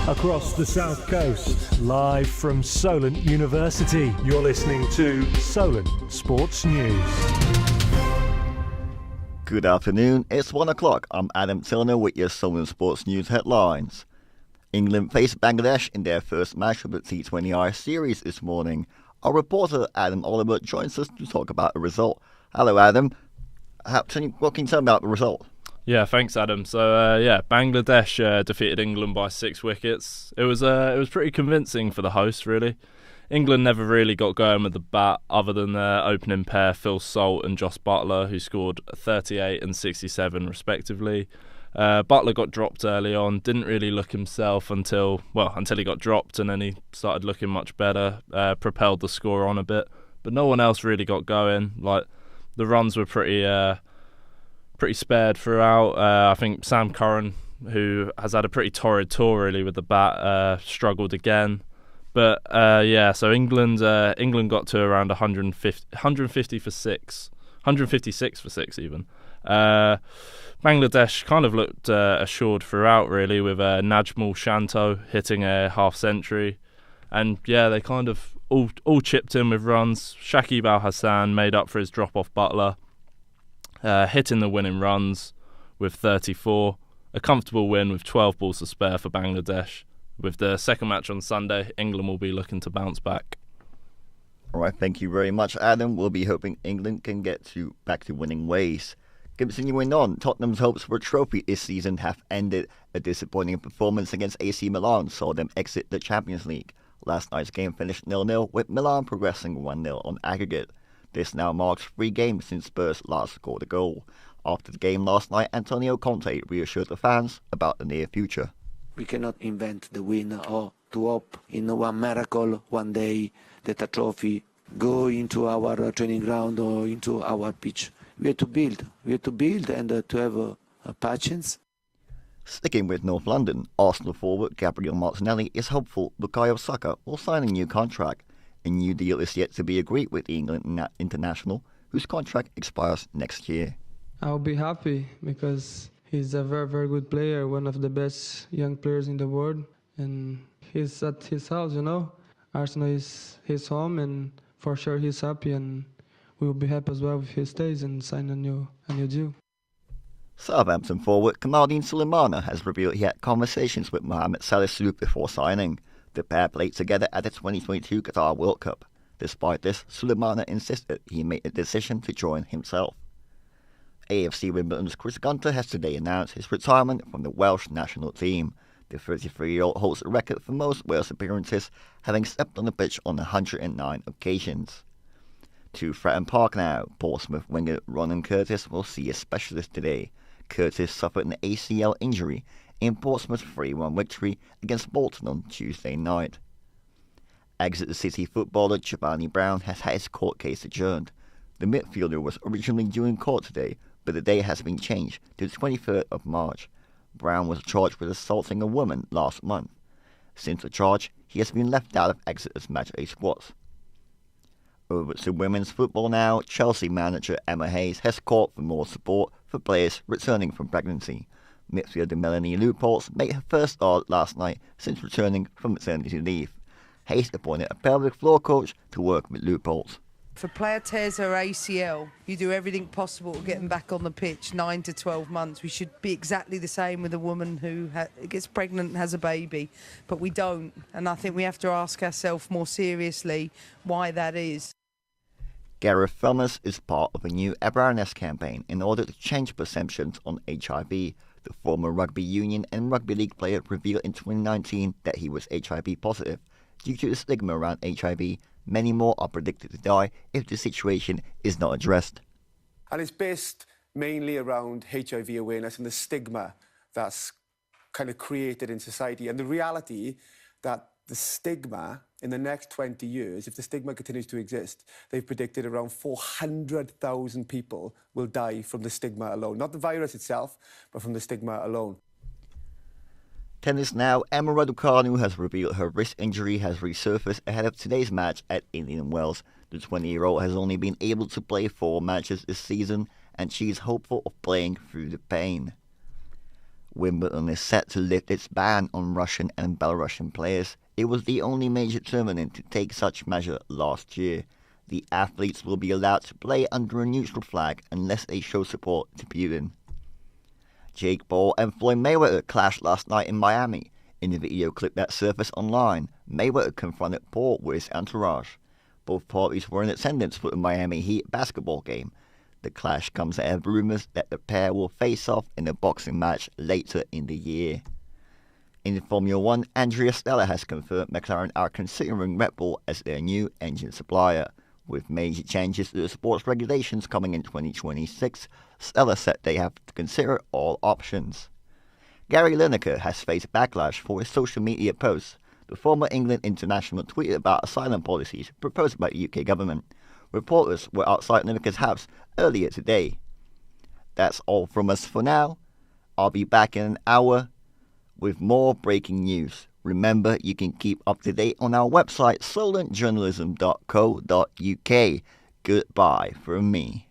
Across the South Coast, live from Solent University, you're listening to Solent Sports News. Good afternoon, it's 1 o'clock. I'm Adam Tilner with your Solent Sports News headlines. England faced Bangladesh in their first match of the T20I series this morning. Our reporter Adam Oliver joins us to talk about the result. Hello Adam, what can you tell me about the result? Yeah, thanks, Adam. So, Bangladesh defeated England by 6 wickets. It was pretty convincing for the hosts, really. England never really got going with the bat, other than their opening pair, Phil Salt and Joss Buttler, who scored 38 and 67 respectively. Buttler got dropped early on, didn't really look himself until he got dropped, and then he started looking much better, propelled the score on a bit. But no one else really got going. Like, the runs were pretty spared throughout. I think Sam Curran, who has had a pretty torrid tour really with the bat, struggled again. But so England got to around 150 for 6, 156 for 6 even. Bangladesh kind of looked assured throughout really, with Najmul Shanto hitting a half century, and they kind of all chipped in with runs. Shakib Al Hassan made up for his drop off Buttler, hitting the winning runs with 34. A comfortable win with 12 balls to spare for Bangladesh. With the second match on Sunday, England will be looking to bounce back. All right, thank you very much, Adam. We'll be hoping England can get back to winning ways. Continuing on, Tottenham's hopes for a trophy this season have ended. A disappointing performance against AC Milan saw them exit the Champions League. Last night's game finished 0-0, with Milan progressing 1-0 on aggregate. This now marks 3 games since Spurs last scored a goal. After the game last night, Antonio Conte reassured the fans about the near future. We cannot invent the win or to hope in one miracle one day that a trophy go into our training ground or into our pitch. We have to build and to have patience. Sticking with North London, Arsenal forward Gabriel Martinelli is hopeful Bukayo Saka will sign a new contract. A new deal is yet to be agreed with the England international, whose contract expires next year. I'll be happy because he's a very, very good player, one of the best young players in the world, and he's at his house, Arsenal is his home, and for sure he's happy, and we'll be happy as well if he stays and sign a new deal. Southampton forward Kamaldeen Sulemana has revealed he had conversations with Mohamed Salisu before signing. The pair played together at the 2022 Qatar World Cup. Despite this, Sulemana insisted he made a decision to join himself. AFC Wimbledon's Chris Gunter has today announced his retirement from the Welsh national team. The 33-year-old holds a record for most Wales appearances, having stepped on the pitch on 109 occasions. To Fratton Park now, Portsmouth winger Ronan Curtis will see a specialist today. Curtis suffered an ACL injury in Portsmouth's 3-1 victory against Bolton on Tuesday night. Exeter City footballer Giovanni Brown has had his court case adjourned. The midfielder was originally due in court today, but the day has been changed to the 23rd of March. Brown was charged with assaulting a woman last month. Since the charge, he has been left out of Exeter's matchday squads. Over to women's football now, Chelsea manager Emma Hayes has called for more support for players returning from pregnancy. Midfielder Melanie Leupolz made her first start last night since returning from maternity leave. Hayes appointed a pelvic floor coach to work with Leupolz. If a player tears her ACL, you do everything possible to get them back on the pitch, 9 to 12 months. We should be exactly the same with a woman who gets pregnant and has a baby, but we don't. And I think we have to ask ourselves more seriously why that is. Gareth Thomas is part of a new awareness campaign in order to change perceptions on HIV. The former rugby union and rugby league player revealed in 2019 that he was HIV positive. Due to the stigma around HIV, many more are predicted to die if the situation is not addressed. And it's based mainly around HIV awareness and the stigma that's kind of created in society, and the reality that the stigma in the next 20 years, if the stigma continues to exist, they've predicted around 400,000 people will die from the stigma alone. Not the virus itself, but from the stigma alone. Tennis now, Emma Raducanu has revealed her wrist injury has resurfaced ahead of today's match at Indian Wells. The 20-year-old has only been able to play 4 matches this season, and she's hopeful of playing through the pain. Wimbledon is set to lift its ban on Russian and Belarusian players. It was the only major tournament to take such measure last year. The athletes will be allowed to play under a neutral flag unless they show support to Putin. Jake Paul and Floyd Mayweather clashed last night in Miami. In the video clip that surfaced online, Mayweather confronted Paul with his entourage. Both parties were in attendance for the Miami Heat basketball game. The clash comes ahead of rumors that the pair will face off in a boxing match later in the year. In Formula 1, Andrea Stella has confirmed McLaren are considering Red Bull as their new engine supplier. With major changes to the sports regulations coming in 2026, Stella said they have to consider all options. Gary Lineker has faced backlash for his social media posts. The former England international tweeted about asylum policies proposed by the UK government. Reporters were outside Lineker's house earlier today. That's all from us for now. I'll be back in an hour with more breaking news. Remember, you can keep up to date on our website, solentjournalism.co.uk. Goodbye from me.